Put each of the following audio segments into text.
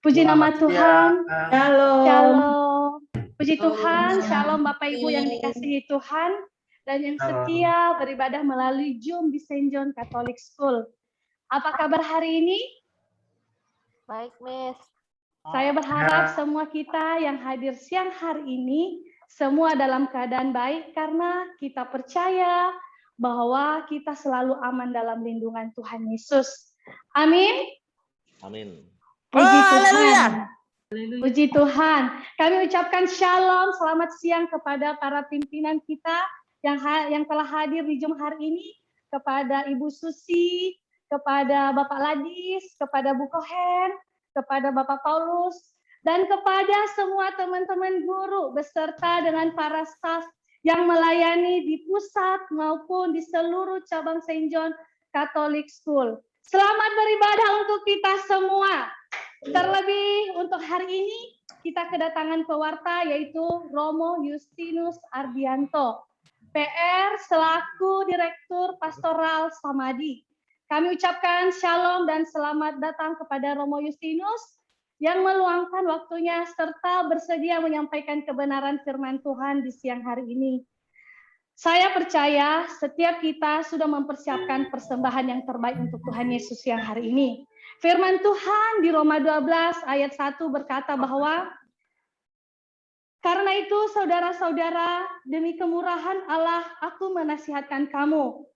Puji nama Selamat Tuhan. siang. Shalom. Shalom. Puji Shalom. Tuhan. Shalom Bapak Ibu yang dikasihi Tuhan dan yang Shalom. setia beribadah melalui Zoom di St. John Catholic School. Apa kabar hari ini? Baik, Miss. Saya berharap semua kita yang hadir siang hari ini semua dalam keadaan baik karena kita percaya bahwa kita selalu aman dalam lindungan Tuhan Yesus. Amin. Amin. Puji Tuhan. Haleluya. Puji Tuhan. Kami ucapkan shalom, selamat siang kepada para pimpinan kita yang telah hadir di Zoom hari ini, kepada Ibu Susi, kepada Bapak Ladis, kepada Bu Kohen, kepada Bapak Paulus, dan kepada semua teman-teman guru beserta dengan para staf yang melayani di pusat maupun di seluruh cabang St. John Catholic School. Selamat beribadah untuk kita semua. Terlebih untuk hari ini kita kedatangan pewarta yaitu Romo Justinus Ardianto, PR selaku Direktur Pastoral Samadi. Kami ucapkan shalom dan selamat datang kepada Romo Justinus yang meluangkan waktunya serta bersedia menyampaikan kebenaran firman Tuhan di siang hari ini. Saya percaya setiap kita sudah mempersiapkan persembahan yang terbaik untuk Tuhan Yesus siang hari ini. Firman Tuhan di Roma 12 ayat 1 berkata bahwa karena itu saudara-saudara, demi kemurahan Allah aku menasihatkan kamu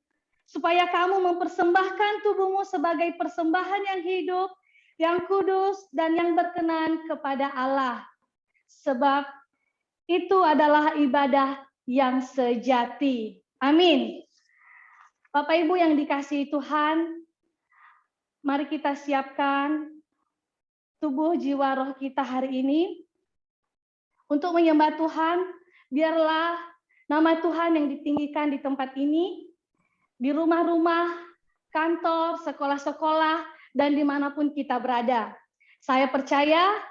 supaya kamu mempersembahkan tubuhmu sebagai persembahan yang hidup, yang kudus dan yang berkenan kepada Allah. Sebab itu adalah ibadah yang sejati. Amin. Bapak Ibu yang dikasihi Tuhan, mari kita siapkan tubuh jiwa roh kita hari ini untuk menyembah Tuhan. Biarlah nama Tuhan yang ditinggikan di tempat ini, di rumah-rumah, kantor, sekolah-sekolah, dan dimanapun kita berada. Saya percaya,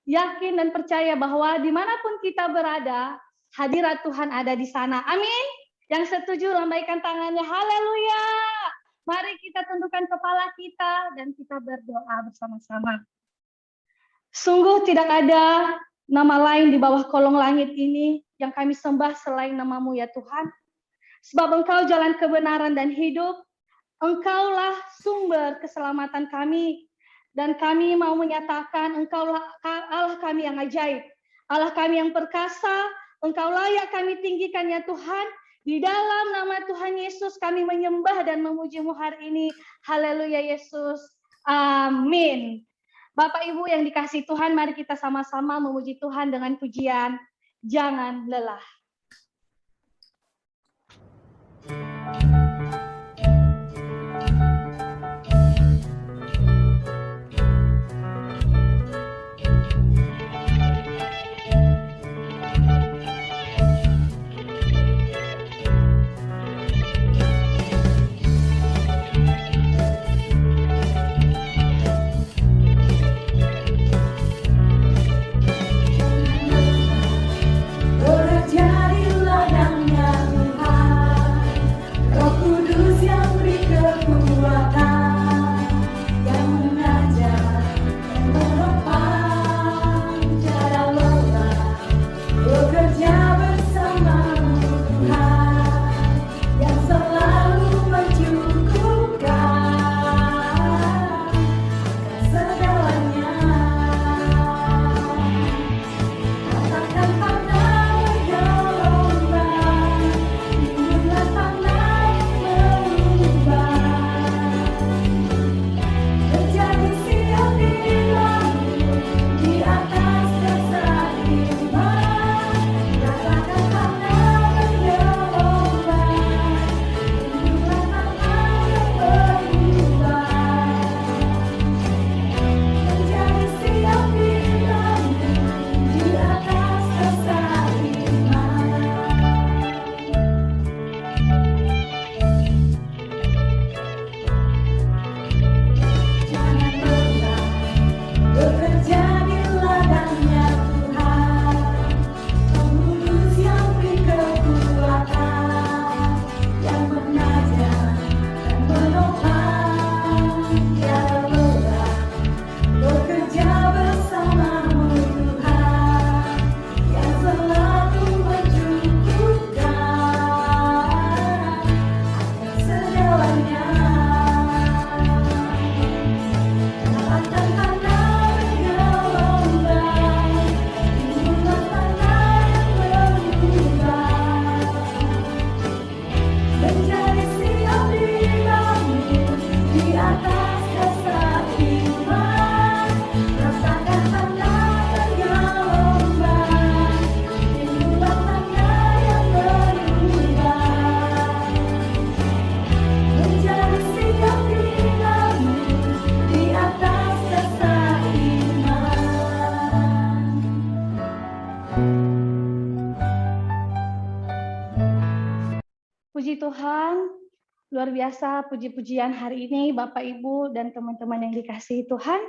yakin dan percaya bahwa dimanapun kita berada, hadirat Tuhan ada di sana. Amin. Yang setuju lambaikan tangannya. Haleluya. Mari kita tundukkan kepala kita dan kita berdoa bersama-sama. Sungguh tidak ada nama lain di bawah kolong langit ini yang kami sembah selain nama-Mu ya Tuhan. Sebab Engkau jalan kebenaran dan hidup. Engkaulah sumber keselamatan kami. Dan kami mau menyatakan Engkaulah Allah kami yang ajaib. Allah kami yang perkasa. Engkau layak kami tinggikan ya Tuhan. Di dalam nama Tuhan Yesus kami menyembah dan memuji-Mu hari ini. Haleluya Yesus. Amin. Bapak Ibu yang dikasihi Tuhan, mari kita sama-sama memuji Tuhan dengan pujian Jangan Lelah. Ora Tuhan, luar biasa puji-pujian hari ini Bapak Ibu dan teman-teman yang dikasihi Tuhan.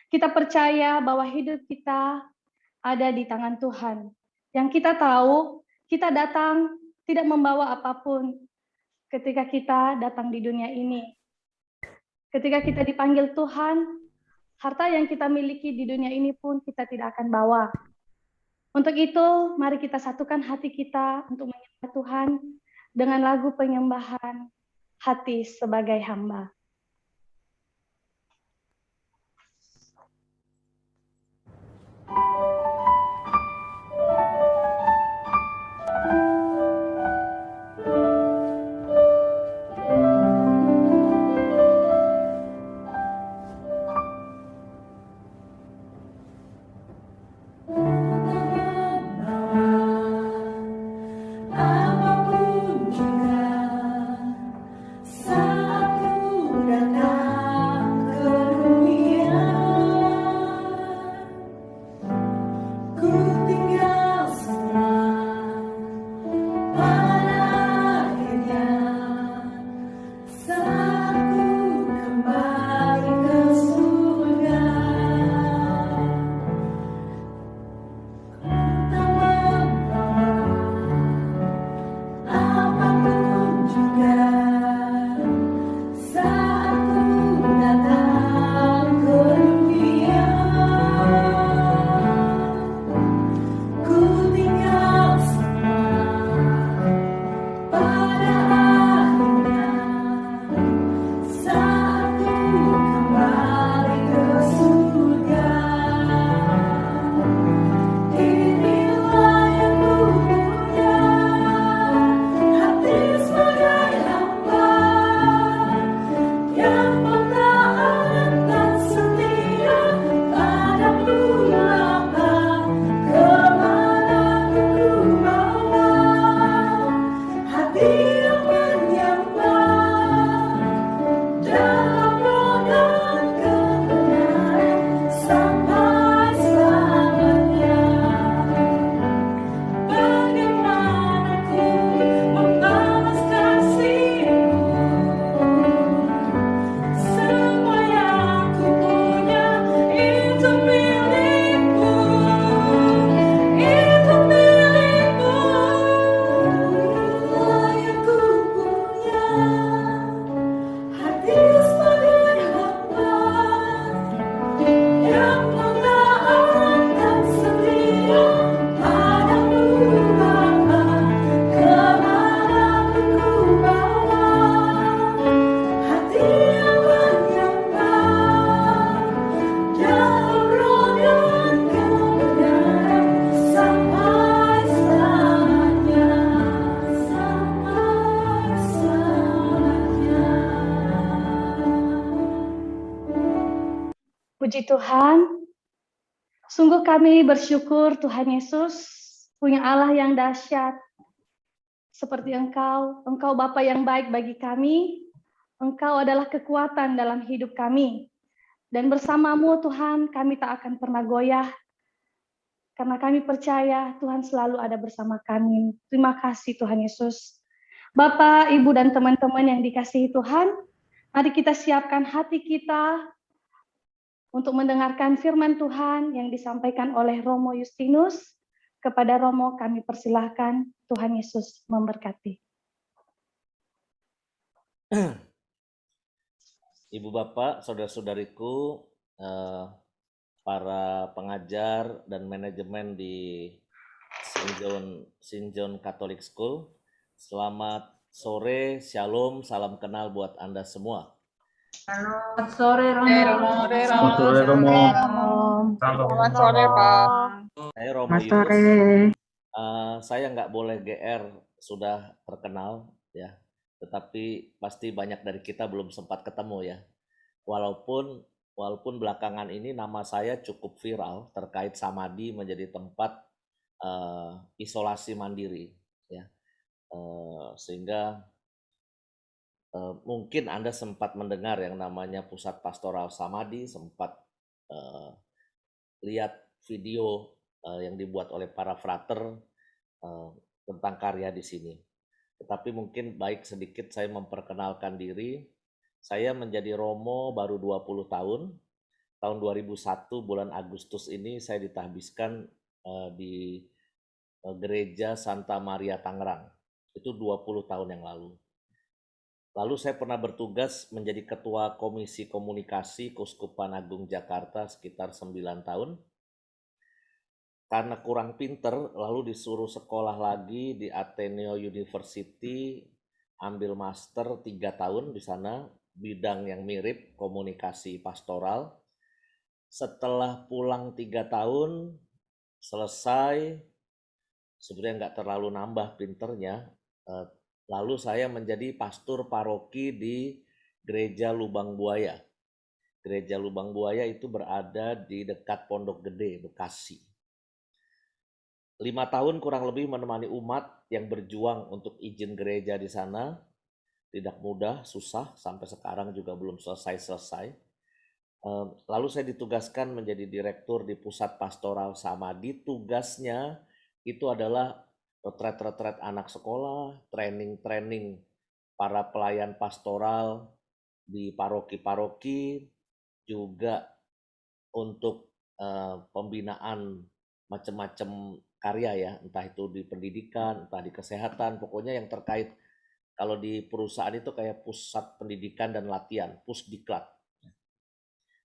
Kita percaya bahwa hidup kita ada di tangan Tuhan. Yang kita tahu, kita datang tidak membawa apapun ketika kita datang di dunia ini. Ketika kita dipanggil Tuhan, harta yang kita miliki di dunia ini pun kita tidak akan bawa. Untuk itu, mari kita satukan hati kita untuk menyembah Tuhan dengan lagu penyembahan hati sebagai hamba. Puji Tuhan, sungguh kami bersyukur Tuhan Yesus punya Allah yang dahsyat seperti Engkau. Engkau Bapa yang baik bagi kami. Engkau adalah kekuatan dalam hidup kami. Dan bersamamu Tuhan kami tak akan pernah goyah. Karena kami percaya Tuhan selalu ada bersama kami. Terima kasih Tuhan Yesus. Bapak, Ibu, dan teman-teman yang dikasihi Tuhan, mari kita siapkan hati kita untuk mendengarkan firman Tuhan yang disampaikan oleh Romo Justinus. Kepada Romo kami persilahkan, Tuhan Yesus memberkati. Ibu Bapak, saudara-saudariku, para pengajar dan manajemen di St. John Catholic School, selamat sore, shalom, salam kenal buat Anda semua. Selamat sore Romo. Selamat sore Romo. Selamat sore, Pak. Saya Romo Selamat sore. Yunus. Saya nggak boleh GR, sudah terkenal ya. Tetapi pasti banyak dari kita belum sempat ketemu ya. Walaupun belakangan ini nama saya cukup viral terkait Samadhi menjadi tempat isolasi mandiri ya. Sehingga mungkin Anda sempat mendengar yang namanya Pusat Pastoral Samadhi, sempat lihat video yang dibuat oleh para frater tentang karya di sini. Tetapi mungkin baik sedikit saya memperkenalkan diri. Saya menjadi Romo baru 20 tahun. Tahun 2001 bulan Agustus ini saya ditahbiskan di Gereja Santa Maria Tangerang. Itu 20 tahun yang lalu. Lalu saya pernah bertugas menjadi Ketua Komisi Komunikasi Keuskupan Agung Jakarta sekitar 9 tahun. Karena kurang pinter, lalu disuruh sekolah lagi di Ateneo University, ambil master 3 tahun di sana, bidang yang mirip, komunikasi pastoral. Setelah pulang 3 tahun, selesai, sebenarnya nggak terlalu nambah pinternya, lalu saya menjadi pastor paroki di Gereja Lubang Buaya. Gereja Lubang Buaya itu berada di dekat Pondok Gede, Bekasi. 5 tahun kurang lebih menemani umat yang berjuang untuk izin gereja di sana. Tidak mudah, susah, sampai sekarang juga belum selesai-selesai. Lalu saya ditugaskan menjadi direktur di Pusat Pastoral Samadi. Tugasnya itu adalah retret-retret anak sekolah, training-training para pelayan pastoral di paroki-paroki, juga untuk pembinaan macam-macam karya ya, entah itu di pendidikan, entah di kesehatan, pokoknya yang terkait. Kalau di perusahaan itu kayak pusat pendidikan dan latihan, Pusdiklat.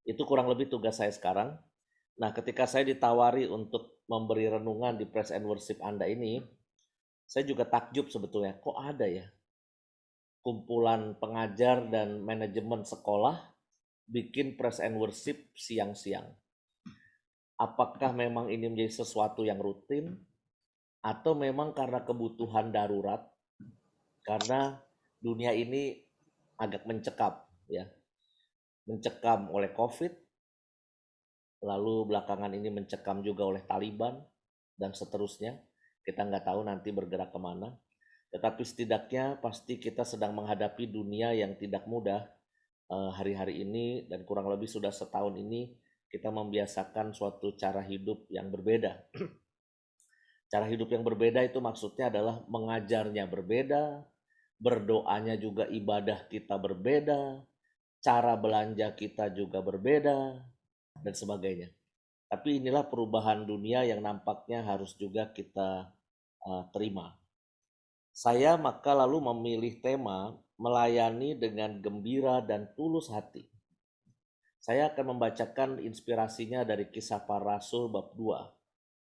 Itu kurang lebih tugas saya sekarang. Nah, ketika saya ditawari untuk memberi renungan di Praise and Worship Anda ini, saya juga takjub sebetulnya, kok ada ya kumpulan pengajar dan manajemen sekolah bikin Praise and Worship siang-siang. Apakah memang ini menjadi sesuatu yang rutin atau memang karena kebutuhan darurat, karena dunia ini agak mencekam ya, mencekam oleh COVID, lalu belakangan ini mencekam juga oleh Taliban dan seterusnya. Kita nggak tahu nanti bergerak kemana, tetapi setidaknya pasti kita sedang menghadapi dunia yang tidak mudah hari-hari ini, dan kurang lebih sudah setahun ini kita membiasakan suatu cara hidup yang berbeda. Cara hidup yang berbeda itu maksudnya adalah mengajarnya berbeda, berdoanya juga ibadah kita berbeda, cara belanja kita juga berbeda, dan sebagainya. Tapi inilah perubahan dunia yang nampaknya harus juga kita terima. Saya maka lalu memilih tema melayani dengan gembira dan tulus hati. Saya akan membacakan inspirasinya dari Kisah Para Rasul bab 2.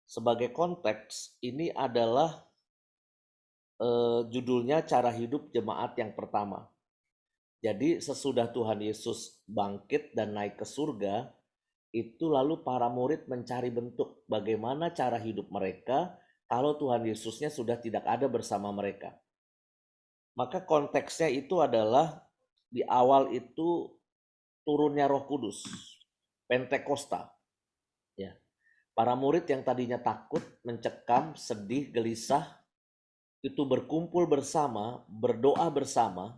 Sebagai konteks, ini adalah judulnya cara hidup jemaat yang pertama. Jadi sesudah Tuhan Yesus bangkit dan naik ke surga, itu lalu para murid mencari bentuk bagaimana cara hidup mereka kalau Tuhan Yesusnya sudah tidak ada bersama mereka. Maka konteksnya itu adalah di awal itu turunnya Roh Kudus, Pentakosta. Ya. Para murid yang tadinya takut, mencekam, sedih, gelisah, itu berkumpul bersama, berdoa bersama,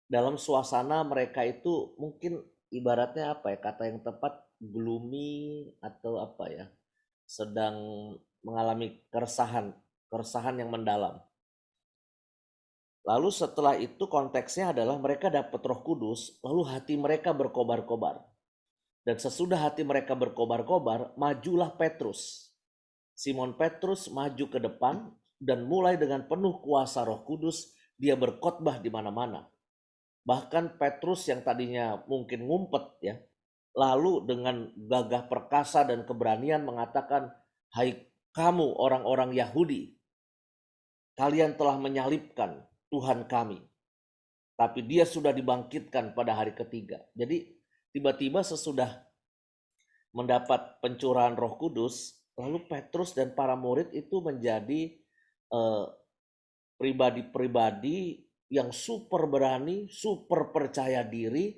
dalam suasana mereka itu mungkin ibaratnya apa ya, kata yang tepat, gloomy atau apa ya, sedang mengalami keresahan yang mendalam. Lalu setelah itu konteksnya adalah mereka dapat Roh Kudus, lalu hati mereka berkobar-kobar. Dan sesudah hati mereka berkobar-kobar, majulah Petrus. Simon Petrus maju ke depan dan mulai dengan penuh kuasa Roh Kudus, dia berkhotbah di mana-mana. Bahkan Petrus yang tadinya mungkin ngumpet ya, lalu dengan gagah perkasa dan keberanian mengatakan, "Hai kamu orang-orang Yahudi, kalian telah menyalibkan Tuhan kami, tapi dia sudah dibangkitkan pada hari ketiga." Jadi tiba-tiba sesudah mendapat pencurahan Roh Kudus, lalu Petrus dan para murid itu menjadi pribadi-pribadi yang super berani, super percaya diri,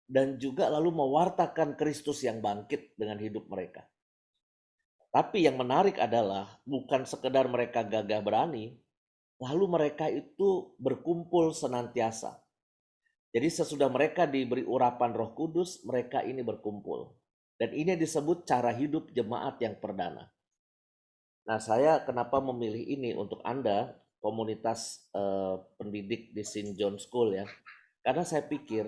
dan juga lalu mewartakan Kristus yang bangkit dengan hidup mereka. Tapi yang menarik adalah bukan sekedar mereka gagah berani, lalu mereka itu berkumpul senantiasa. Jadi sesudah mereka diberi urapan Roh Kudus, mereka ini berkumpul. Dan ini disebut cara hidup jemaat yang perdana. Nah, saya kenapa memilih ini untuk Anda? komunitas pendidik di St. John School ya. Karena saya pikir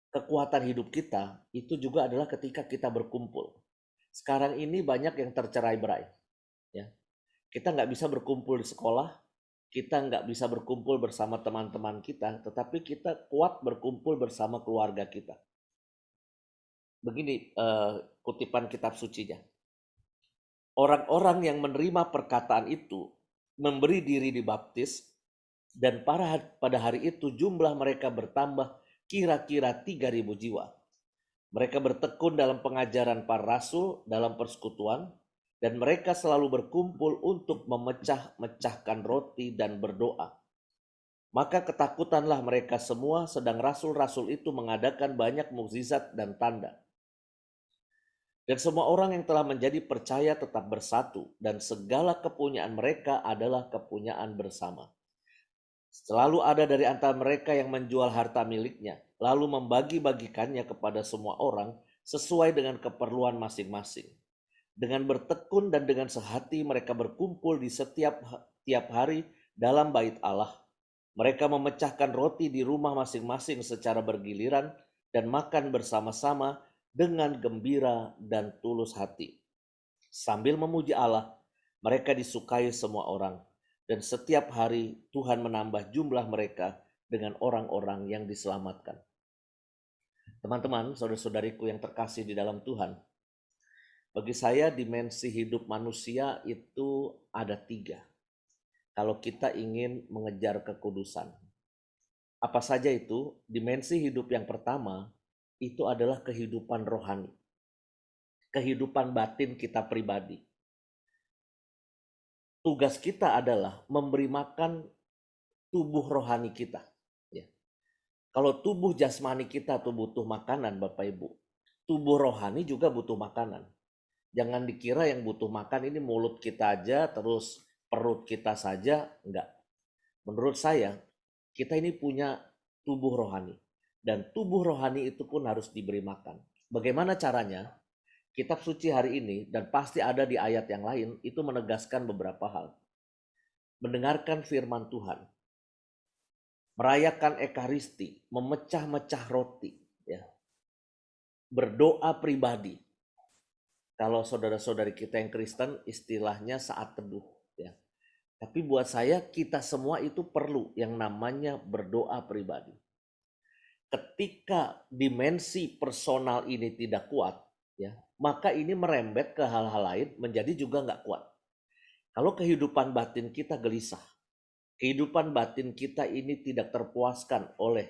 kekuatan hidup kita itu juga adalah ketika kita berkumpul. Sekarang ini banyak yang tercerai-berai. Ya. Kita nggak bisa berkumpul di sekolah, kita nggak bisa berkumpul bersama teman-teman kita, tetapi kita kuat berkumpul bersama keluarga kita. Begini kutipan kitab sucinya. Orang-orang yang menerima perkataan itu memberi diri dibaptis, dan pada hari itu jumlah mereka bertambah kira-kira 3.000 jiwa. Mereka bertekun dalam pengajaran para rasul, dalam persekutuan, dan mereka selalu berkumpul untuk memecah-mecahkan roti dan berdoa. Maka ketakutanlah mereka semua, sedang rasul-rasul itu mengadakan banyak mukjizat dan tanda. Dan semua orang yang telah menjadi percaya tetap bersatu, dan segala kepunyaan mereka adalah kepunyaan bersama. Selalu ada dari antara mereka yang menjual harta miliknya, lalu membagi-bagikannya kepada semua orang sesuai dengan keperluan masing-masing. Dengan bertekun dan dengan sehati mereka berkumpul di tiap hari dalam bait Allah. Mereka memecahkan roti di rumah masing-masing secara bergiliran dan makan bersama-sama dengan gembira dan tulus hati. Sambil memuji Allah, mereka disukai semua orang. Dan setiap hari Tuhan menambah jumlah mereka dengan orang-orang yang diselamatkan. Teman-teman, saudara-saudariku yang terkasih di dalam Tuhan, bagi saya dimensi hidup manusia itu ada 3. Kalau kita ingin mengejar kekudusan. Apa saja itu? Dimensi hidup yang pertama itu adalah kehidupan rohani. Kehidupan batin kita pribadi. Tugas kita adalah memberi makan tubuh rohani kita. Ya. Kalau tubuh jasmani kita tuh butuh makanan Bapak Ibu, tubuh rohani juga butuh makanan. Jangan dikira yang butuh makan ini mulut kita aja, terus perut kita saja, enggak. Menurut saya, kita ini punya tubuh rohani. Dan tubuh rohani itu pun harus diberi makan. Bagaimana caranya? Kitab suci hari ini, dan pasti ada di ayat yang lain, itu menegaskan beberapa hal. Mendengarkan firman Tuhan. Merayakan ekaristi, memecah-mecah roti. Ya. Berdoa pribadi. Kalau saudara-saudari kita yang Kristen, istilahnya saat teduh. Ya. Tapi buat saya, kita semua itu perlu yang namanya berdoa pribadi. Ketika dimensi personal ini tidak kuat, ya, maka ini merembet ke hal-hal lain menjadi juga nggak kuat. Kalau kehidupan batin kita gelisah, kehidupan batin kita ini tidak terpuaskan oleh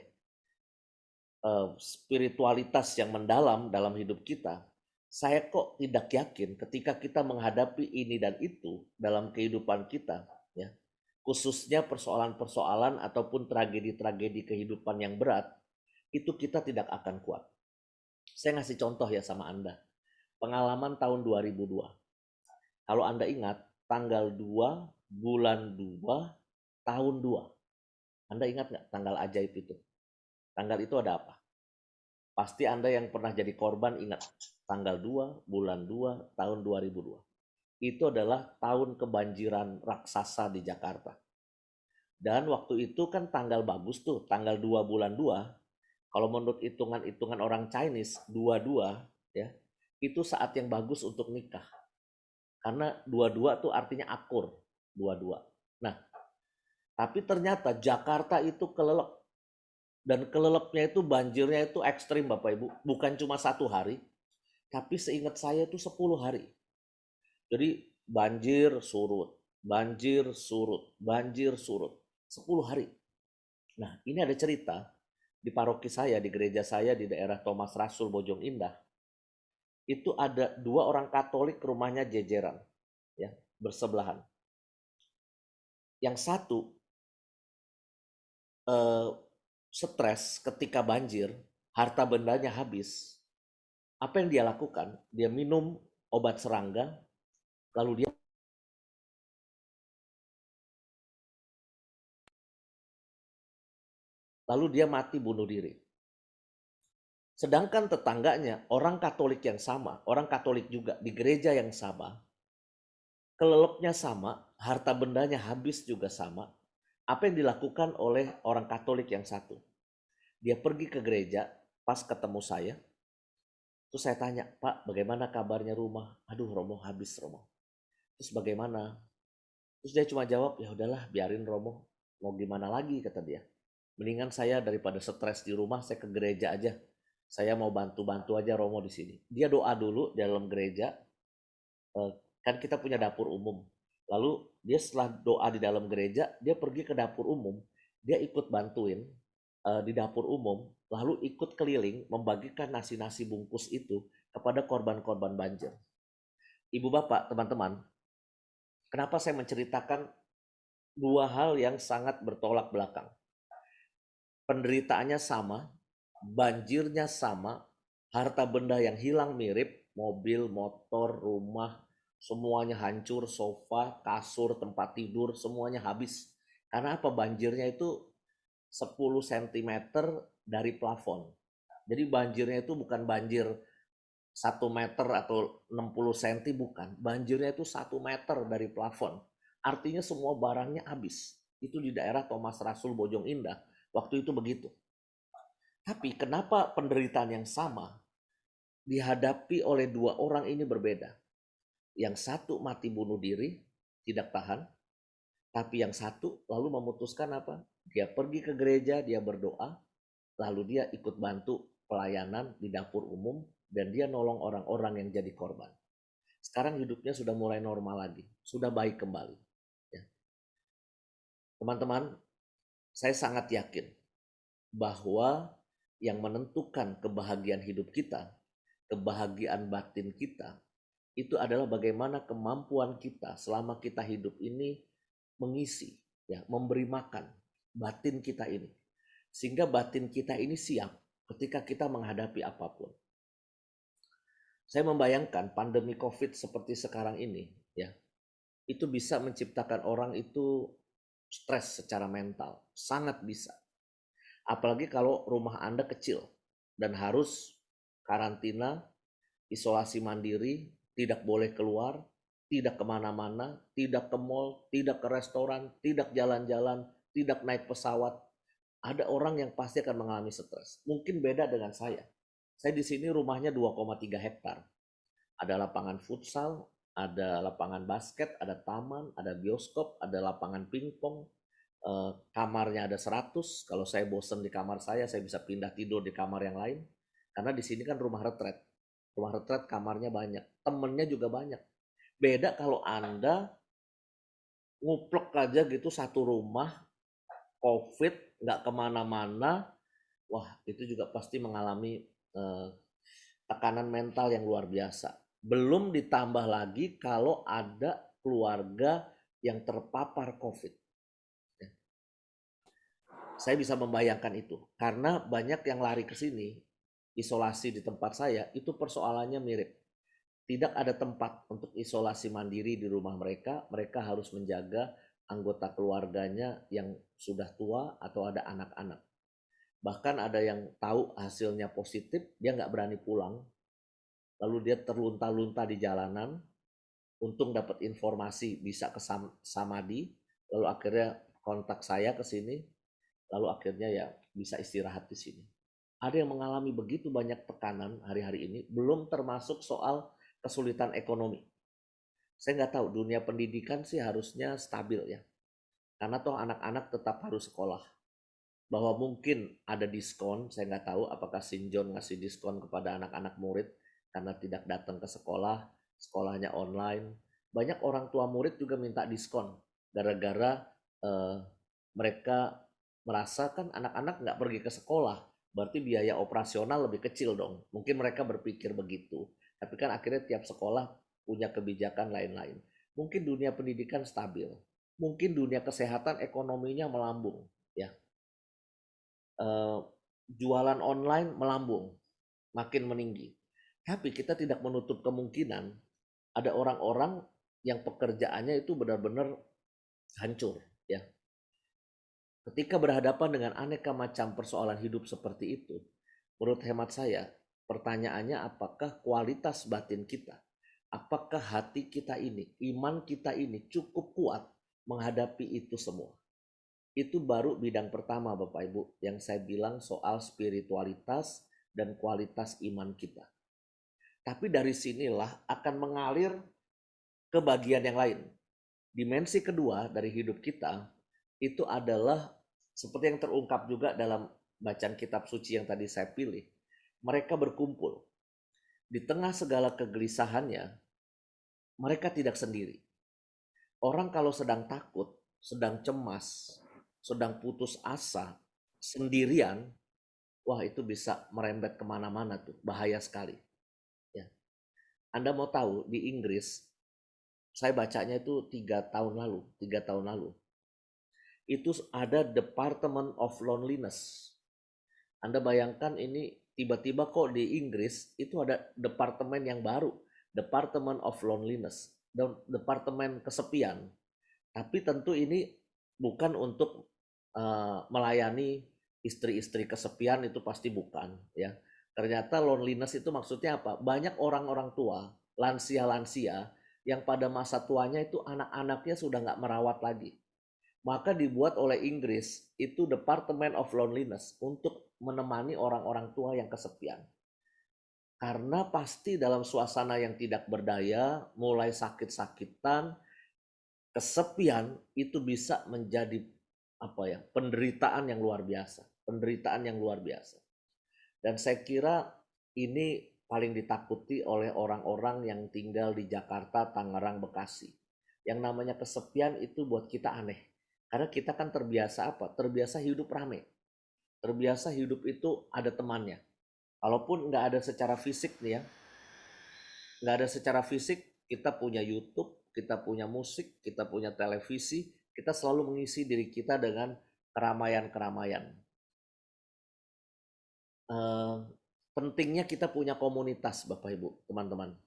spiritualitas yang mendalam dalam hidup kita, saya kok tidak yakin ketika kita menghadapi ini dan itu dalam kehidupan kita, ya, khususnya persoalan-persoalan ataupun tragedi-tragedi kehidupan yang berat, itu kita tidak akan kuat. Saya ngasih contoh ya sama Anda. Pengalaman tahun 2002. Kalau Anda ingat, tanggal 2, bulan 2, tahun 2. Anda ingat nggak tanggal ajaib itu? Tanggal itu ada apa? Pasti Anda yang pernah jadi korban ingat. Tanggal 2, bulan 2, tahun 2002. Itu adalah tahun kebanjiran raksasa di Jakarta. Dan waktu itu kan tanggal bagus tuh, tanggal 2 bulan 2. Kalau menurut hitungan-hitungan orang Chinese, 22 ya, itu saat yang bagus untuk nikah. Karena 22 tuh artinya akur, 22. Nah, tapi ternyata Jakarta itu kelelep. Dan kelelepnya itu banjirnya itu ekstrim Bapak Ibu. Bukan cuma 1 hari, tapi seingat saya itu 10 hari. Jadi banjir surut, banjir surut, banjir surut. 10 hari. Nah, ini ada cerita. Di paroki saya, di gereja saya di daerah Thomas Rasul Bojong Indah, itu ada 2 orang Katolik rumahnya jejeran, ya, bersebelahan. Yang satu stres ketika banjir, harta bendanya habis. Apa yang dia lakukan? Dia minum obat serangga, lalu dia mati bunuh diri. Sedangkan tetangganya, orang Katolik yang sama, orang Katolik juga di gereja yang sama, Kelelepnya sama, harta bendanya habis juga sama. Apa yang dilakukan oleh orang Katolik yang satu? Dia pergi ke gereja, pas ketemu saya, terus saya tanya, Pak, bagaimana kabarnya rumah? Aduh, Romo habis, Romo. Terus bagaimana? Terus dia cuma jawab, ya udahlah, biarin Romo. Mau gimana lagi, kata dia. Mendingan saya daripada stres di rumah, saya ke gereja aja. Saya mau bantu-bantu aja Romo di sini. Dia doa dulu di dalam gereja. Kan kita punya dapur umum. Lalu dia setelah doa di dalam gereja, dia pergi ke dapur umum. Dia ikut bantuin di dapur umum, lalu ikut keliling membagikan nasi-nasi bungkus itu kepada korban-korban banjir. Ibu bapak, teman-teman, kenapa saya menceritakan dua hal yang sangat bertolak belakang? Penderitaannya sama, banjirnya sama, harta benda yang hilang mirip, mobil, motor, rumah, semuanya hancur, sofa, kasur, tempat tidur, semuanya habis. Karena apa? Banjirnya itu 10 cm dari plafon. Jadi banjirnya itu bukan banjir 1 meter atau 60 cm, bukan. Banjirnya itu 1 meter dari plafon. Artinya semua barangnya habis. Itu di daerah Thomas Rasul Bojong Indah. Waktu itu begitu. Tapi kenapa penderitaan yang sama dihadapi oleh dua orang ini berbeda? Yang satu mati bunuh diri, tidak tahan. Tapi yang satu lalu memutuskan apa? Dia pergi ke gereja, dia berdoa, lalu dia ikut bantu pelayanan di dapur umum, dan dia nolong orang-orang yang jadi korban. Sekarang hidupnya sudah mulai normal lagi, sudah baik kembali. Ya. Teman-teman, saya sangat yakin bahwa yang menentukan kebahagiaan hidup kita, kebahagiaan batin kita, itu adalah bagaimana kemampuan kita selama kita hidup ini mengisi, ya, memberi makan batin kita ini, sehingga batin kita ini siap ketika kita menghadapi apapun. Saya membayangkan pandemi COVID seperti sekarang ini, ya, itu bisa menciptakan orang itu stres secara mental, sangat bisa. Apalagi kalau rumah Anda kecil dan harus karantina, isolasi mandiri, tidak boleh keluar, tidak kemana-mana, tidak ke mall, tidak ke restoran, tidak jalan-jalan, tidak naik pesawat. Ada orang yang pasti akan mengalami stres. Mungkin beda dengan saya. Saya di sini rumahnya 2,3 hektar. Ada lapangan futsal, ada lapangan basket, ada taman, ada bioskop, ada lapangan pingpong. Kamarnya ada 100. Kalau saya bosan di kamar saya bisa pindah tidur di kamar yang lain. Karena di sini kan rumah retret. Rumah retret kamarnya banyak, temennya juga banyak. Beda kalau Anda nguplek aja gitu satu rumah, COVID, nggak kemana-mana, wah itu juga pasti mengalami tekanan mental yang luar biasa. Belum ditambah lagi kalau ada keluarga yang terpapar COVID. Saya bisa membayangkan itu, karena banyak yang lari ke sini, isolasi di tempat saya, itu persoalannya mirip. Tidak ada tempat untuk isolasi mandiri di rumah mereka, mereka harus menjaga anggota keluarganya yang sudah tua atau ada anak-anak. Bahkan ada yang tahu hasilnya positif, dia nggak berani pulang, lalu dia terlunta-lunta di jalanan, untung dapat informasi bisa ke Samadi, lalu akhirnya kontak saya ke sini, lalu akhirnya ya bisa istirahat di sini. Ada yang mengalami begitu banyak tekanan hari-hari ini, belum termasuk soal kesulitan ekonomi. Saya nggak tahu, dunia pendidikan sih harusnya stabil ya. Karena toh anak-anak tetap harus sekolah. Bahwa mungkin ada diskon, saya nggak tahu apakah Sinjon ngasih diskon kepada anak-anak murid karena tidak datang ke sekolah, sekolahnya online. Banyak orang tua murid juga minta diskon gara-gara mereka merasa kan anak-anak nggak pergi ke sekolah, berarti biaya operasional lebih kecil dong. Mungkin mereka berpikir begitu. Tapi kan akhirnya tiap sekolah punya kebijakan lain-lain. Mungkin dunia pendidikan stabil. Mungkin dunia kesehatan ekonominya melambung. Ya. Jualan online melambung. Makin meninggi. Tapi kita tidak menutup kemungkinan ada orang-orang yang pekerjaannya itu benar-benar hancur. Ya. Ketika berhadapan dengan aneka macam persoalan hidup seperti itu, menurut hemat saya, pertanyaannya apakah kualitas batin kita apakah hati kita ini, iman kita ini cukup kuat menghadapi itu semua. Itu baru bidang pertama Bapak Ibu yang saya bilang soal spiritualitas dan kualitas iman kita. Tapi dari sinilah akan mengalir ke bagian yang lain. Dimensi kedua dari hidup kita itu adalah seperti yang terungkap juga dalam bacaan kitab suci yang tadi saya pilih. Mereka berkumpul. Di tengah segala kegelisahannya, mereka tidak sendiri. Orang kalau sedang takut, sedang cemas, sedang putus asa, sendirian, wah itu bisa merembet kemana-mana tuh, bahaya sekali. Ya. Anda mau tahu di Inggris, saya bacanya itu 3 tahun lalu, itu ada Department of Loneliness. Anda bayangkan ini tiba-tiba kok di Inggris itu ada departemen yang baru, Department of Loneliness, departemen kesepian. Tapi tentu ini bukan untuk melayani istri-istri kesepian, itu pasti bukan ya. Ternyata loneliness itu maksudnya apa? Banyak orang-orang tua, lansia-lansia yang pada masa tuanya itu anak-anaknya sudah nggak merawat lagi. Maka dibuat oleh Inggris itu Department of Loneliness untuk menemani orang-orang tua yang kesepian. Karena pasti dalam suasana yang tidak berdaya, mulai sakit-sakitan, kesepian itu bisa menjadi penderitaan yang luar biasa, Dan saya kira ini paling ditakuti oleh orang-orang yang tinggal di Jakarta, Tangerang, Bekasi. Yang namanya kesepian itu buat kita aneh. Karena kita kan terbiasa hidup rame. Terbiasa hidup itu ada temannya. Kalaupun nggak ada secara fisik nih ya, kita punya YouTube, kita punya musik, kita punya televisi, kita selalu mengisi diri kita dengan keramaian-keramaian. Pentingnya kita punya komunitas Bapak Ibu, teman-teman.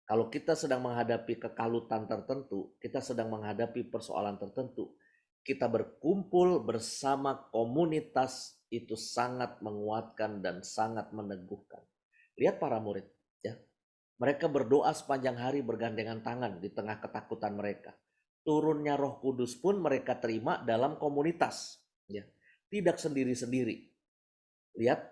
Kalau kita sedang menghadapi kekalutan tertentu, kita sedang menghadapi persoalan tertentu, kita berkumpul bersama komunitas itu sangat menguatkan dan sangat meneguhkan. Lihat para murid, ya. Mereka berdoa sepanjang hari bergandengan tangan di tengah ketakutan mereka. Turunnya Roh Kudus pun mereka terima dalam komunitas, ya. Tidak sendiri-sendiri. Lihat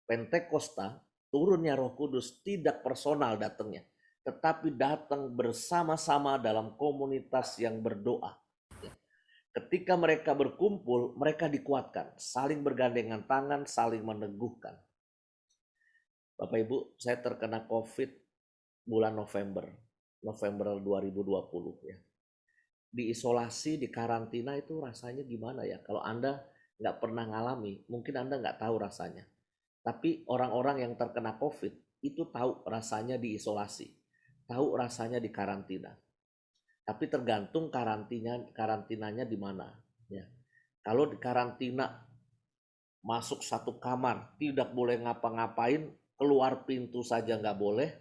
Pentakosta, turunnya Roh Kudus tidak personal datangnya, tetapi datang bersama-sama dalam komunitas yang berdoa. Ketika mereka berkumpul, mereka dikuatkan, saling bergandengan tangan, saling meneguhkan. Bapak Ibu, saya terkena COVID bulan November 2020 ya. Diisolasi, di karantina itu rasanya gimana ya? Kalau Anda nggak pernah ngalami, mungkin Anda nggak tahu rasanya. Tapi orang-orang yang terkena COVID itu tahu rasanya diisolasi, tahu rasanya di karantina. Tapi tergantung karantinanya di mana. Ya. Kalau di karantina masuk satu kamar, tidak boleh ngapa-ngapain, keluar pintu saja nggak boleh.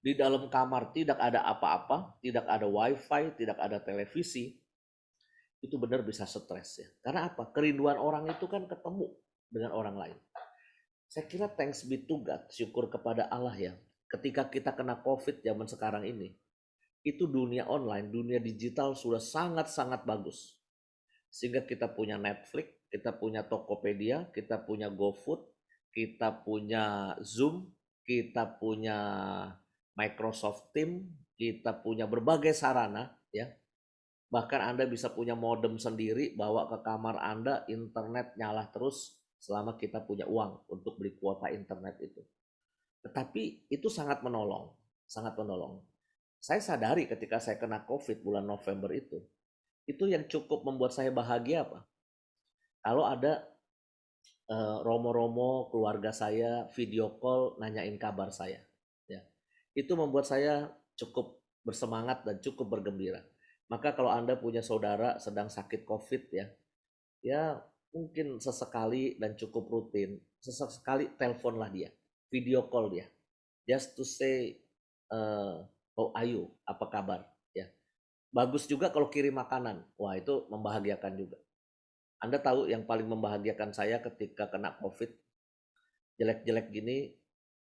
Di dalam kamar tidak ada apa-apa, tidak ada wifi, tidak ada televisi. Itu benar bisa stres ya. Karena apa? Kerinduan orang itu kan ketemu dengan orang lain. Saya kira thanks be to God, syukur kepada Allah ya. Ketika kita kena COVID zaman sekarang ini, itu dunia online, dunia digital sudah sangat-sangat bagus. Sehingga kita punya Netflix, kita punya Tokopedia, kita punya GoFood, kita punya Zoom, kita punya Microsoft Teams, kita punya berbagai sarana ya. Bahkan Anda bisa punya modem sendiri, bawa ke kamar Anda, internet nyala terus selama kita punya uang untuk beli kuota internet itu. Tetapi itu sangat menolong, sangat menolong. Saya sadari ketika saya kena COVID bulan November itu yang cukup membuat saya bahagia apa? Kalau ada romo-romo keluarga saya video call nanyain kabar saya, ya. Itu membuat saya cukup bersemangat dan cukup bergembira. Maka kalau Anda punya saudara sedang sakit COVID ya mungkin sesekali dan cukup rutin, sesekali teleponlah dia, video call dia, just to say how are you, apa kabar ya. Bagus juga kalau kirim makanan, wah itu membahagiakan juga. Anda tahu yang paling membahagiakan saya ketika kena COVID jelek-jelek gini,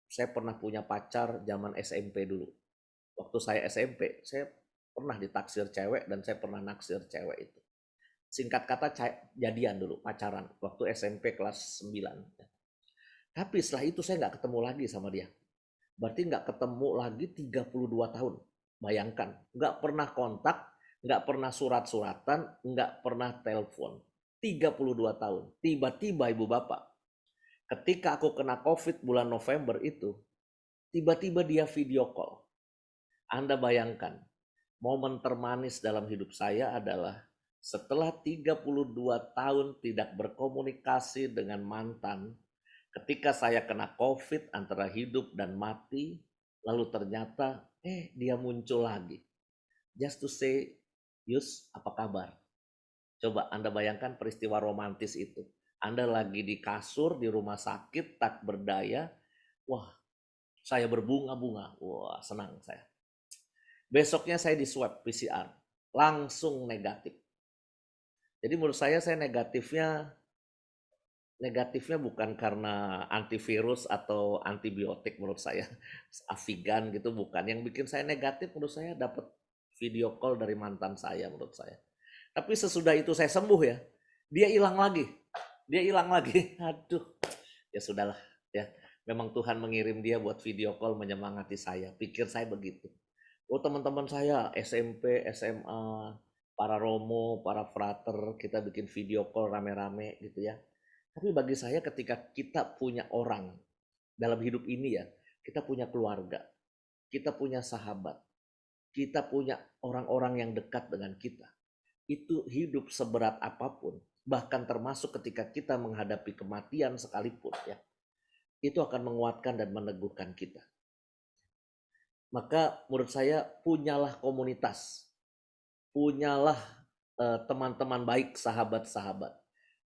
saya pernah punya pacar zaman SMP dulu, Waktu saya SMP, saya pernah ditaksir cewek dan saya pernah naksir cewek itu. Singkat kata jadian dulu, pacaran waktu SMP kelas 9. Tapi setelah itu saya nggak ketemu lagi sama dia. Berarti nggak ketemu lagi 32 tahun. Bayangkan, nggak pernah kontak, nggak pernah surat-suratan, nggak pernah telepon. 32 tahun. Tiba-tiba ibu bapak, ketika aku kena COVID bulan November itu, tiba-tiba dia video call. Anda bayangkan, momen termanis dalam hidup saya adalah setelah 32 tahun tidak berkomunikasi dengan mantan, ketika saya kena COVID antara hidup dan mati, lalu ternyata dia muncul lagi. Just to say, Yus, apa kabar? Coba Anda bayangkan peristiwa romantis itu. Anda lagi di kasur di rumah sakit tak berdaya. Wah, saya berbunga-bunga. Wah, senang saya. Besoknya saya di swab PCR, langsung negatif. Jadi menurut saya negatifnya bukan karena antivirus atau antibiotik menurut saya. Avigan gitu bukan. Yang bikin saya negatif menurut saya dapat video call dari mantan saya menurut saya. Tapi sesudah itu saya sembuh ya, dia hilang lagi. Aduh, ya sudahlah ya. Memang Tuhan mengirim dia buat video call menyemangati saya. Pikir saya begitu. Oh teman-teman saya SMP, SMA, para romo, para frater, kita bikin video call rame-rame gitu ya. Tapi bagi saya ketika kita punya orang dalam hidup ini ya, kita punya keluarga, kita punya sahabat, kita punya orang-orang yang dekat dengan kita. Itu hidup seberat apapun, bahkan termasuk ketika kita menghadapi kematian sekalipun ya, itu akan menguatkan dan meneguhkan kita. Maka menurut saya punyalah komunitas, punyalah teman-teman baik, sahabat-sahabat.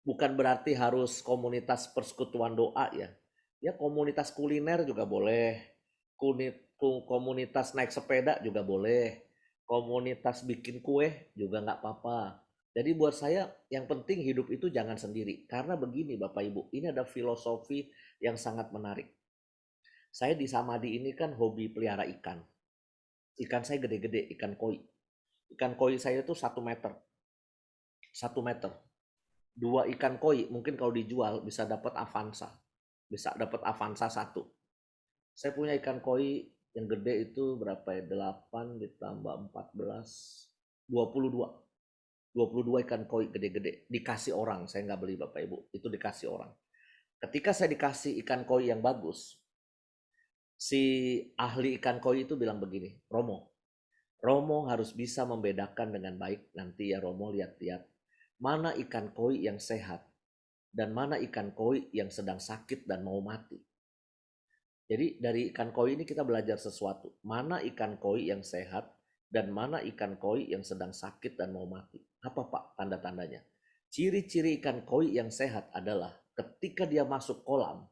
Bukan berarti harus komunitas persekutuan doa ya. Ya komunitas kuliner juga boleh, komunitas naik sepeda juga boleh, komunitas bikin kue juga nggak apa-apa. Jadi buat saya yang penting hidup itu jangan sendiri. Karena begini Bapak Ibu, ini ada filosofi yang sangat menarik. Saya di Samadhi ini kan hobi pelihara ikan. Ikan saya gede-gede, ikan koi. Ikan koi saya itu 1 meter. 1 meter. 2 ikan koi mungkin kalau dijual bisa dapat Avanza. Bisa dapat Avanza 1. Saya punya ikan koi yang gede itu berapa ya? 8 ditambah 14, 22. 22 ikan koi gede-gede. Dikasih orang, saya nggak beli Bapak Ibu. Itu dikasih orang. Ketika saya dikasih ikan koi yang bagus, si ahli ikan koi itu bilang begini, Romo harus bisa membedakan dengan baik. Nanti ya Romo lihat-lihat. Mana ikan koi yang sehat. Dan mana ikan koi yang sedang sakit dan mau mati. Jadi dari ikan koi ini kita belajar sesuatu. Mana ikan koi yang sehat dan mana ikan koi yang sedang sakit dan mau mati. Apa Pak tanda-tandanya? Ciri-ciri ikan koi yang sehat adalah ketika dia masuk kolam,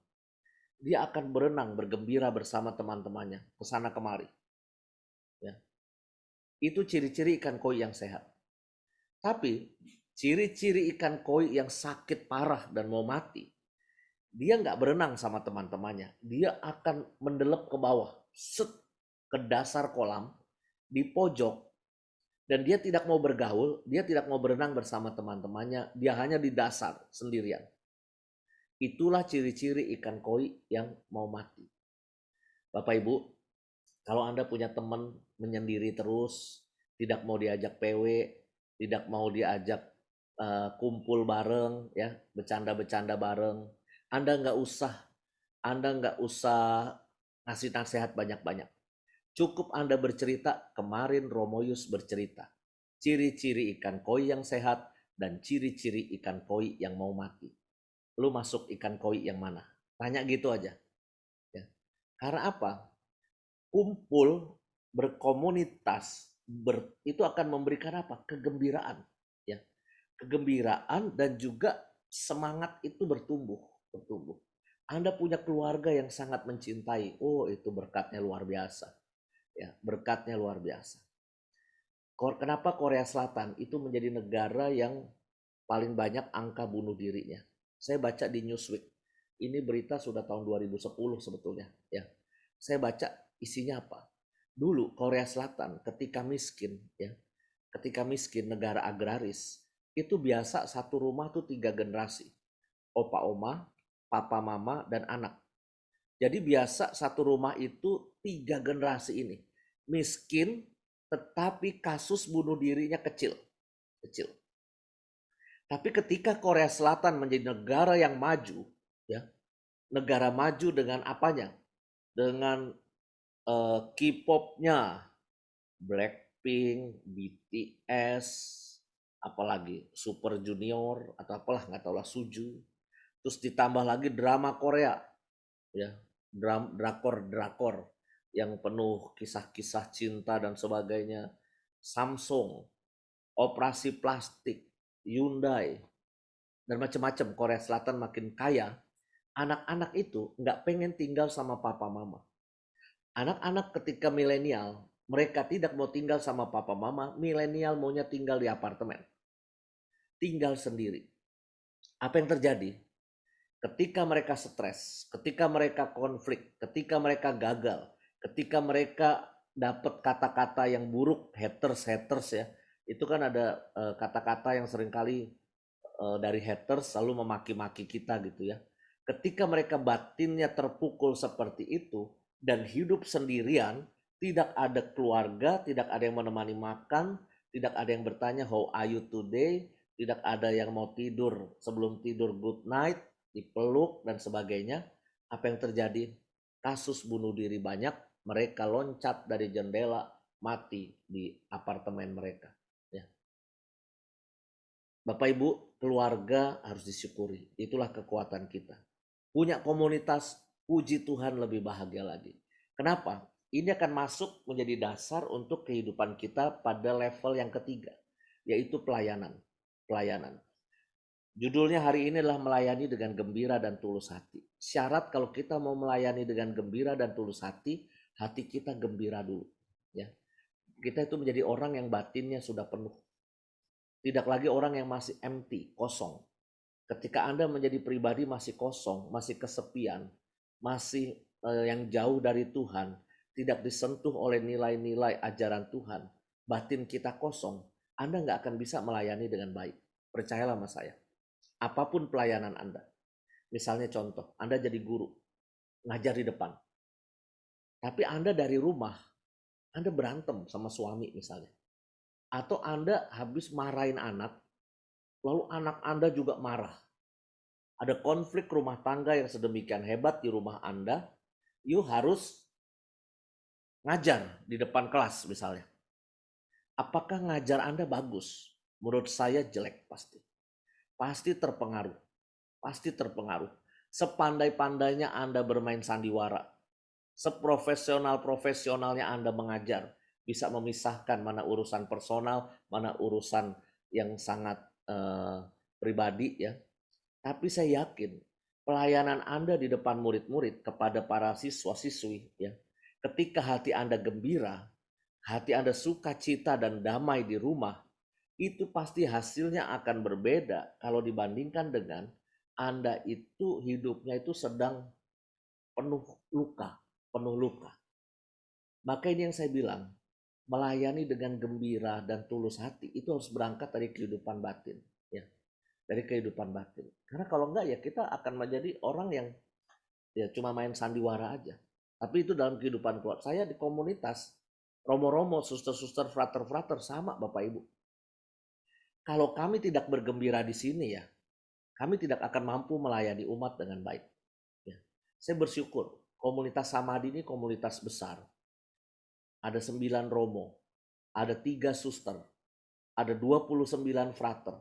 dia akan berenang, bergembira bersama teman-temannya, kesana kemari. Ya. Itu ciri-ciri ikan koi yang sehat. Tapi ciri-ciri ikan koi yang sakit parah dan mau mati, dia nggak berenang sama teman-temannya. Dia akan mendelep ke bawah, ke dasar kolam, di pojok. Dan dia tidak mau bergaul, dia tidak mau berenang bersama teman-temannya. Dia hanya di dasar sendirian. Itulah ciri-ciri ikan koi yang mau mati. Bapak Ibu, kalau Anda punya teman menyendiri terus, tidak mau diajak PW, tidak mau diajak kumpul bareng, ya bercanda-bercanda bareng, Anda nggak usah ngasih nasihat banyak-banyak. Cukup Anda bercerita, kemarin Romoyus bercerita, ciri-ciri ikan koi yang sehat dan ciri-ciri ikan koi yang mau mati. Lu masuk ikan koi yang mana? Tanya gitu aja. Ya. Karena apa? Kumpul, berkomunitas, itu akan memberikan apa? Kegembiraan. Ya. Kegembiraan dan juga semangat itu bertumbuh. Anda punya keluarga yang sangat mencintai. Oh, itu berkatnya luar biasa. Ya, berkatnya luar biasa. Kenapa Korea Selatan itu menjadi negara yang paling banyak angka bunuh dirinya? Saya baca di Newsweek. Ini berita sudah tahun 2010 sebetulnya, ya. Saya baca isinya apa? Dulu Korea Selatan ketika miskin ya, ketika miskin negara agraris, itu biasa satu rumah tuh 3 generasi. Opa oma, papa mama, dan anak. Jadi biasa satu rumah itu 3 generasi ini. Miskin tetapi kasus bunuh dirinya kecil. Kecil. Tapi ketika Korea Selatan menjadi negara yang maju, ya, negara maju dengan apanya? Dengan K-pop-nya, Blackpink, BTS, apalagi Super Junior atau apalah nggak tahu lah, Suju. Terus ditambah lagi drama Korea, ya, drakor yang penuh kisah-kisah cinta dan sebagainya. Samsung, Operasi Plastik, Hyundai, dan macam-macam. Korea Selatan makin kaya. Anak-anak itu nggak pengen tinggal sama papa mama. Anak-anak ketika milenial, mereka tidak mau tinggal sama papa mama, milenial maunya tinggal di apartemen. Tinggal sendiri. Apa yang terjadi? Ketika mereka stres, ketika mereka konflik, ketika mereka gagal, ketika mereka dapat kata-kata yang buruk, haters ya, itu kan ada kata-kata yang seringkali dari haters selalu memaki-maki kita gitu ya. Ketika mereka batinnya terpukul seperti itu dan hidup sendirian, tidak ada keluarga, tidak ada yang menemani makan, tidak ada yang bertanya how are you today, tidak ada yang mau tidur sebelum tidur good night, dipeluk dan sebagainya. Apa yang terjadi? Kasus bunuh diri banyak, mereka loncat dari jendela, mati di apartemen mereka. Ya. Bapak Ibu, keluarga harus disyukuri. Itulah kekuatan kita. Punya komunitas, puji Tuhan, lebih bahagia lagi. Kenapa? Ini akan masuk menjadi dasar untuk kehidupan kita pada level yang ketiga, yaitu pelayanan. Pelayanan. Judulnya hari ini adalah melayani dengan gembira dan tulus hati. Syarat kalau kita mau melayani dengan gembira dan tulus hati kita gembira dulu. Ya. Kita itu menjadi orang yang batinnya sudah penuh. Tidak lagi orang yang masih empty, kosong. Ketika Anda menjadi pribadi masih kosong, masih kesepian, masih yang jauh dari Tuhan, tidak disentuh oleh nilai-nilai ajaran Tuhan, batin kita kosong, Anda nggak akan bisa melayani dengan baik. Percayalah sama saya. Apapun pelayanan Anda. Misalnya contoh, Anda jadi guru, ngajar di depan. Tapi Anda dari rumah, Anda berantem sama suami misalnya. Atau Anda habis marahin anak, lalu anak Anda juga marah. Ada konflik rumah tangga yang sedemikian hebat di rumah Anda, you harus ngajar di depan kelas misalnya. Apakah ngajar Anda bagus? Menurut saya jelek pasti. Pasti terpengaruh. Pasti terpengaruh. Sepandai-pandainya Anda bermain sandiwara, seprofesional-profesionalnya Anda mengajar, bisa memisahkan mana urusan personal, mana urusan yang sangat pribadi ya. Tapi saya yakin pelayanan Anda di depan murid-murid kepada para siswa-siswi ya, ketika hati Anda gembira, hati Anda sukacita dan damai di rumah, itu pasti hasilnya akan berbeda kalau dibandingkan dengan Anda itu hidupnya itu sedang penuh luka, penuh luka. Maka ini yang saya bilang, melayani dengan gembira dan tulus hati itu harus berangkat dari kehidupan batin, ya, dari kehidupan batin. Karena kalau enggak ya kita akan menjadi orang yang ya cuma main sandiwara aja. Tapi itu dalam kehidupan keluarga. Saya di komunitas romo-romo, suster-suster, frater-frater sama Bapak Ibu. Kalau kami tidak bergembira di sini ya, kami tidak akan mampu melayani umat dengan baik. Ya. Saya bersyukur komunitas Samadhi ini komunitas besar. Ada 9 romo, ada 3 suster, ada 29 frater,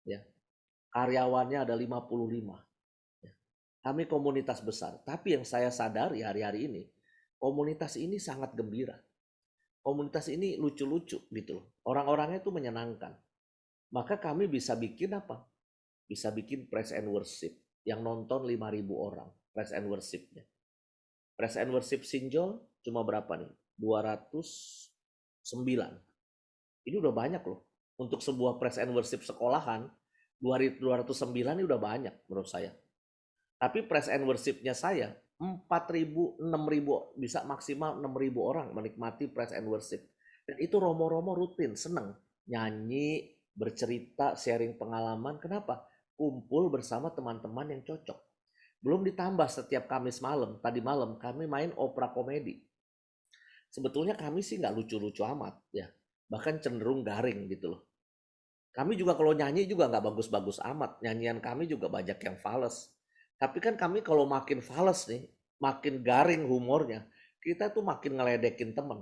ya. Karyawannya ada 55. Ya. Kami komunitas besar, tapi yang saya sadari hari-hari ini, komunitas ini sangat gembira. Komunitas ini lucu-lucu gitu loh. Orang-orangnya itu menyenangkan. Maka kami bisa bikin apa? Bisa bikin praise and worship yang nonton 5.000 orang, praise and worshipnya. Praise and worship Sinjol cuma berapa nih? 209. Ini udah banyak loh. Untuk sebuah praise and worship sekolahan, 209 ini udah banyak menurut saya. Tapi praise and worshipnya saya 4.000, 6.000, bisa maksimal 6.000 orang menikmati praise and worship. Dan itu romo-romo rutin, seneng. Nyanyi, bercerita, sharing pengalaman. Kenapa? Kumpul bersama teman-teman yang cocok. Belum ditambah setiap Kamis malam, tadi malam kami main opera komedi. Sebetulnya kami sih nggak lucu-lucu amat ya. Bahkan cenderung garing gitu loh. Kami juga kalau nyanyi juga nggak bagus-bagus amat. Nyanyian kami juga banyak yang fals. Tapi kan kami kalau makin fals nih, makin garing humornya, kita tuh makin ngeledekin temen.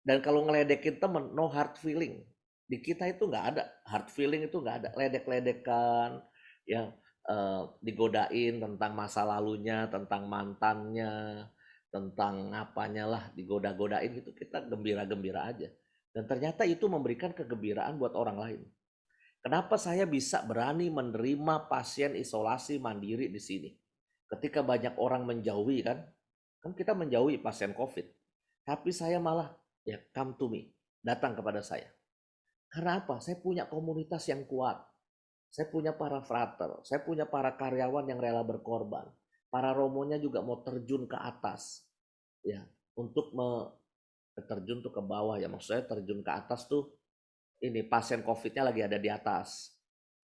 Dan kalau ngeledekin temen, no hard feeling. Di kita itu nggak ada. Hard feeling itu nggak ada. Ledek-ledekan, ya digodain tentang masa lalunya, tentang mantannya, tentang apanya lah, digoda-godain gitu. Kita gembira-gembira aja. Dan ternyata itu memberikan kegembiraan buat orang lain. Kenapa saya bisa berani menerima pasien isolasi mandiri di sini? Ketika banyak orang menjauhi kan kita menjauhi pasien COVID. Tapi saya malah ya come to me, datang kepada saya. Karena apa? Saya punya komunitas yang kuat. Saya punya para frater, saya punya para karyawan yang rela berkorban. Para romonya juga mau terjun ke atas. Ya, untuk terjun tuh ke bawah ya, maksudnya terjun ke atas tuh ini pasien COVID-nya lagi ada di atas.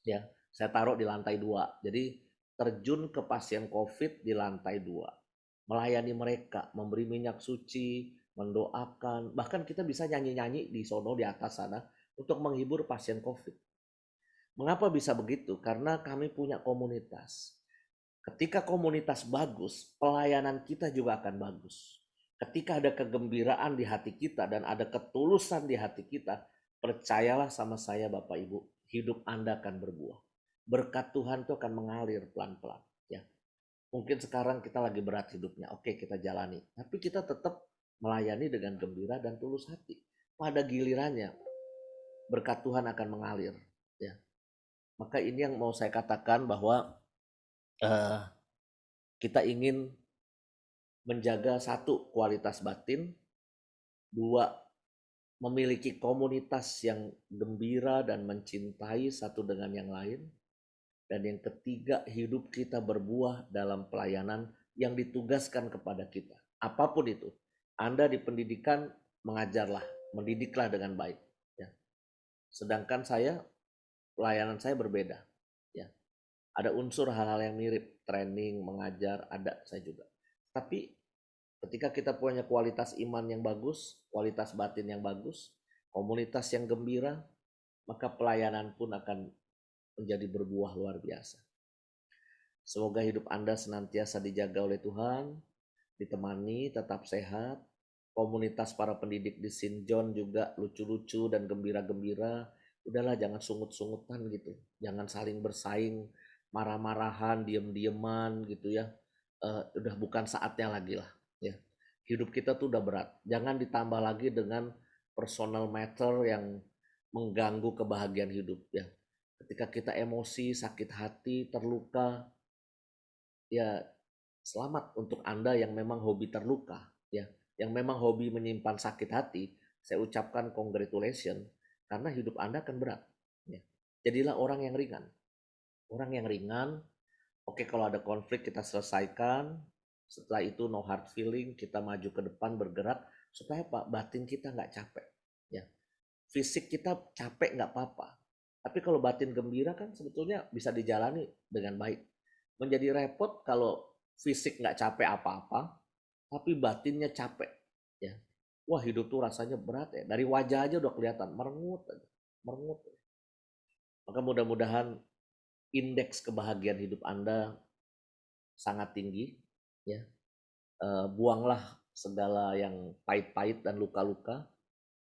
Ya, saya taruh di lantai 2. Jadi terjun ke pasien COVID di lantai 2. Melayani mereka, memberi minyak suci, mendoakan. Bahkan kita bisa nyanyi-nyanyi di sono di atas sana untuk menghibur pasien COVID. Mengapa bisa begitu? Karena kami punya komunitas. Ketika komunitas bagus, pelayanan kita juga akan bagus. Ketika ada kegembiraan di hati kita dan ada ketulusan di hati kita, percayalah sama saya Bapak Ibu, hidup Anda akan berbuah. Berkat Tuhan itu akan mengalir pelan-pelan. Ya, mungkin sekarang kita lagi berat hidupnya, oke kita jalani. Tapi kita tetap melayani dengan gembira dan tulus hati. Pada gilirannya, berkat Tuhan akan mengalir. Ya, maka ini yang mau saya katakan bahwa kita ingin menjaga satu, kualitas batin. Dua, memiliki komunitas yang gembira dan mencintai satu dengan yang lain. Dan yang ketiga, hidup kita berbuah dalam pelayanan yang ditugaskan kepada kita. Apapun itu. Anda di pendidikan, mengajarlah, mendidiklah dengan baik. Ya. Sedangkan saya, pelayanan saya berbeda. Ya. Ada unsur hal-hal yang mirip, training, mengajar, ada saya juga. Tapi ketika kita punya kualitas iman yang bagus, kualitas batin yang bagus, komunitas yang gembira, maka pelayanan pun akan menjadi berbuah luar biasa. Semoga hidup Anda senantiasa dijaga oleh Tuhan, ditemani, tetap sehat. Komunitas para pendidik di St. John juga lucu-lucu dan gembira-gembira. Udahlah jangan sungut-sungutan gitu. Jangan saling bersaing, marah-marahan, diem-dieman gitu ya. Udah bukan saatnya lagi lah. Ya. Hidup kita tuh udah berat. Jangan ditambah lagi dengan personal matter yang mengganggu kebahagiaan hidup ya. Ketika kita emosi, sakit hati, terluka, ya selamat untuk Anda yang memang hobi terluka ya, yang memang hobi menyimpan sakit hati. Saya ucapkan congratulations karena hidup Anda akan berat ya. Jadilah orang yang ringan. Orang yang ringan. Oke, kalau ada konflik kita selesaikan. Setelah itu no hard feeling, kita maju ke depan bergerak supaya Pak batin kita nggak capek ya. Fisik kita capek nggak apa-apa. Tapi kalau batin gembira kan sebetulnya bisa dijalani dengan baik. Menjadi repot kalau fisik nggak capek apa-apa, tapi batinnya capek. Ya, wah hidup tuh rasanya berat ya. Dari wajah aja udah kelihatan merengut aja, merengut. Maka mudah-mudahan indeks kebahagiaan hidup Anda sangat tinggi. Ya, buanglah segala yang pahit-pahit dan luka-luka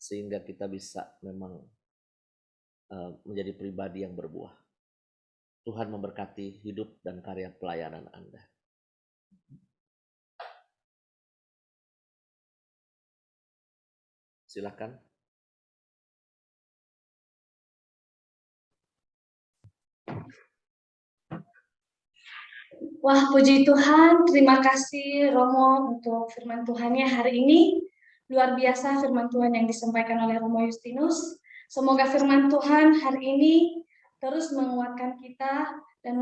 sehingga kita bisa memang menjadi pribadi yang berbuah. Tuhan memberkati hidup dan karya pelayanan Anda. Silakan. Wah, puji Tuhan. Terima kasih Romo untuk firman Tuhannya hari ini. Luar biasa firman Tuhan yang disampaikan oleh Romo Justinus. Semoga firman Tuhan hari ini terus menguatkan kita dan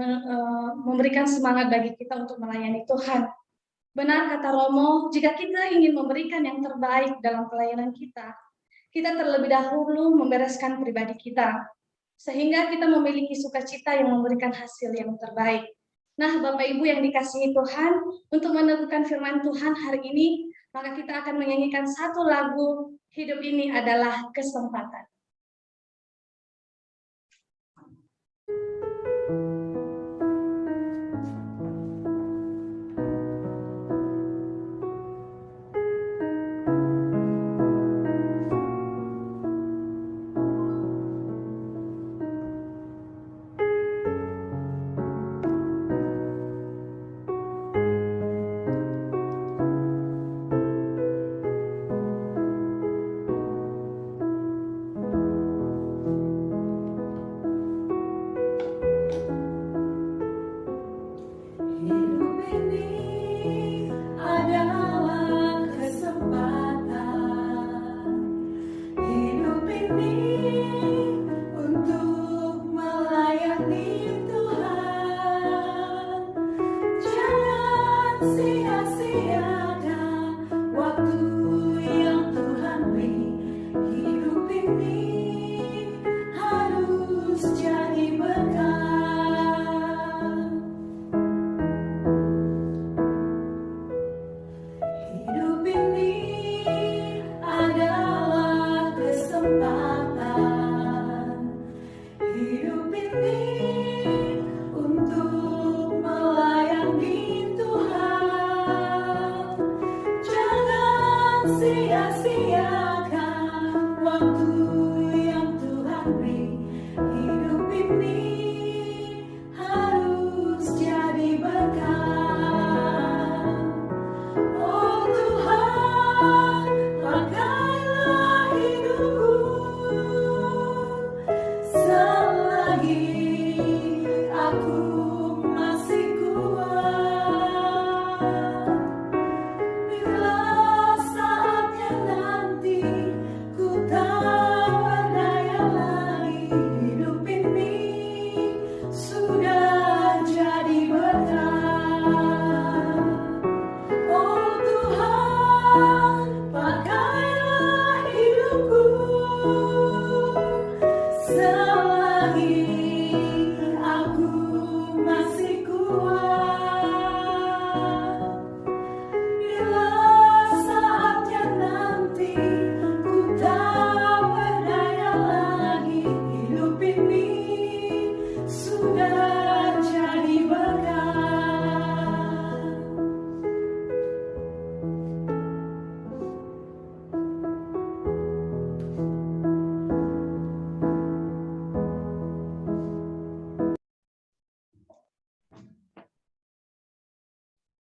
memberikan semangat bagi kita untuk melayani Tuhan. Benar kata Romo, jika kita ingin memberikan yang terbaik dalam pelayanan kita, kita terlebih dahulu membereskan pribadi kita, sehingga kita memiliki sukacita yang memberikan hasil yang terbaik. Nah, Bapak Ibu yang dikasihi Tuhan, untuk meneguhkan firman Tuhan hari ini, maka kita akan menyanyikan satu lagu, Hidup Ini Adalah Kesempatan.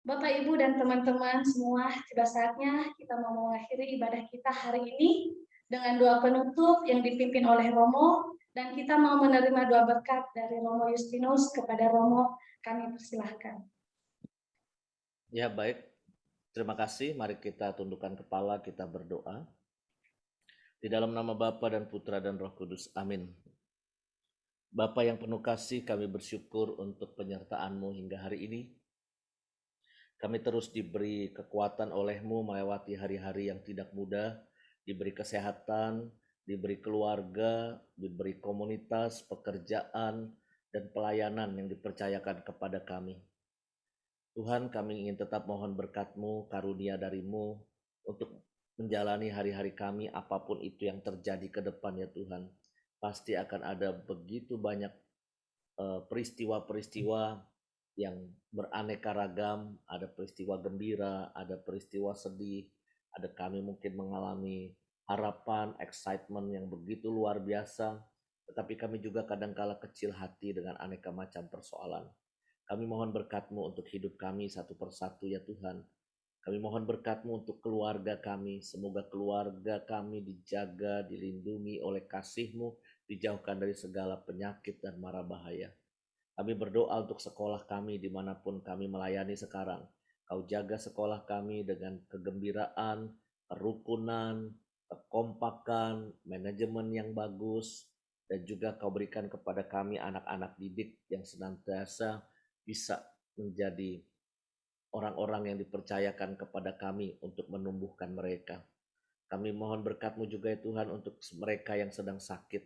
Bapak, Ibu, dan teman-teman semua, tiba saatnya kita mau mengakhiri ibadah kita hari ini dengan doa penutup yang dipimpin oleh Romo, dan kita mau menerima doa berkat dari Romo Justinus kepada Romo. Kami persilahkan. Ya, baik. Terima kasih. Mari kita tundukkan kepala, kita berdoa. Di dalam nama Bapa dan Putra dan Roh Kudus. Amin. Bapa yang penuh kasih, kami bersyukur untuk penyertaan-Mu hingga hari ini. Kami terus diberi kekuatan oleh-Mu melewati hari-hari yang tidak mudah, diberi kesehatan, diberi keluarga, diberi komunitas, pekerjaan, dan pelayanan yang dipercayakan kepada kami. Tuhan, kami ingin tetap mohon berkat-Mu, karunia dari-Mu, untuk menjalani hari-hari kami, apapun itu yang terjadi ke depan ya Tuhan. Pasti akan ada begitu banyak peristiwa-peristiwa yang beraneka ragam, ada peristiwa gembira, ada peristiwa sedih, ada kami mungkin mengalami harapan, excitement yang begitu luar biasa, tetapi kami juga kadangkala kecil hati dengan aneka macam persoalan. Kami mohon berkat-Mu untuk hidup kami satu persatu ya Tuhan. Kami mohon berkat-Mu untuk keluarga kami, semoga keluarga kami dijaga, dilindungi oleh kasih-Mu, dijauhkan dari segala penyakit dan mara bahaya. Kami berdoa untuk sekolah kami dimanapun kami melayani sekarang. Kau jaga sekolah kami dengan kegembiraan, kerukunan, kekompakan, manajemen yang bagus, dan juga Kau berikan kepada kami anak-anak didik yang senantiasa bisa menjadi orang-orang yang dipercayakan kepada kami untuk menumbuhkan mereka. Kami mohon berkat-Mu juga ya Tuhan untuk mereka yang sedang sakit,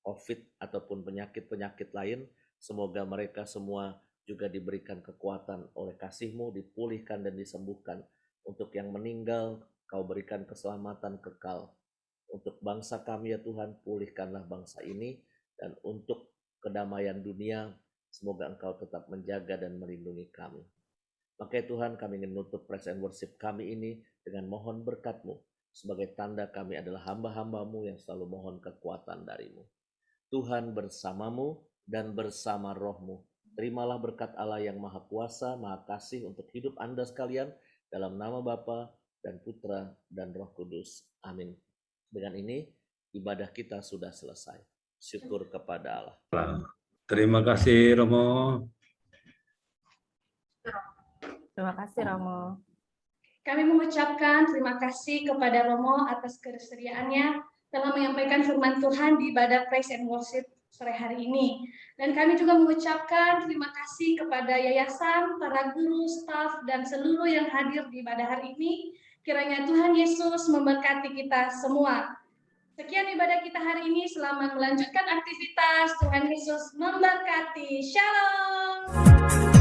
COVID ataupun penyakit-penyakit lain. Semoga mereka semua juga diberikan kekuatan oleh kasih-Mu, dipulihkan dan disembuhkan. Untuk yang meninggal, Kau berikan keselamatan kekal. Untuk bangsa kami ya Tuhan, pulihkanlah bangsa ini. Dan untuk kedamaian dunia, semoga Engkau tetap menjaga dan melindungi kami. Maka Tuhan, kami ingin menutup praise and worship kami ini dengan mohon berkat-Mu. Sebagai tanda kami adalah hamba-hamba-Mu yang selalu mohon kekuatan dari-Mu. Tuhan bersama-Mu dan bersama roh-Mu. Terimalah berkat Allah yang Maha Kuasa, Maha Kasih untuk hidup Anda sekalian. Dalam nama Bapa dan Putra dan Roh Kudus. Amin. Dengan ini, ibadah kita sudah selesai. Syukur kepada Allah. Terima kasih Romo. Terima kasih Romo. Kami mengucapkan terima kasih kepada Romo atas kesediaannya telah menyampaikan firman Tuhan di ibadah Praise and Worship sore hari ini. Dan kami juga mengucapkan terima kasih kepada yayasan, para guru, staf, dan seluruh yang hadir di ibadah hari ini. Kiranya Tuhan Yesus memberkati kita semua. Sekian ibadah kita hari ini. Selamat melanjutkan aktivitas. Tuhan Yesus memberkati. Shalom.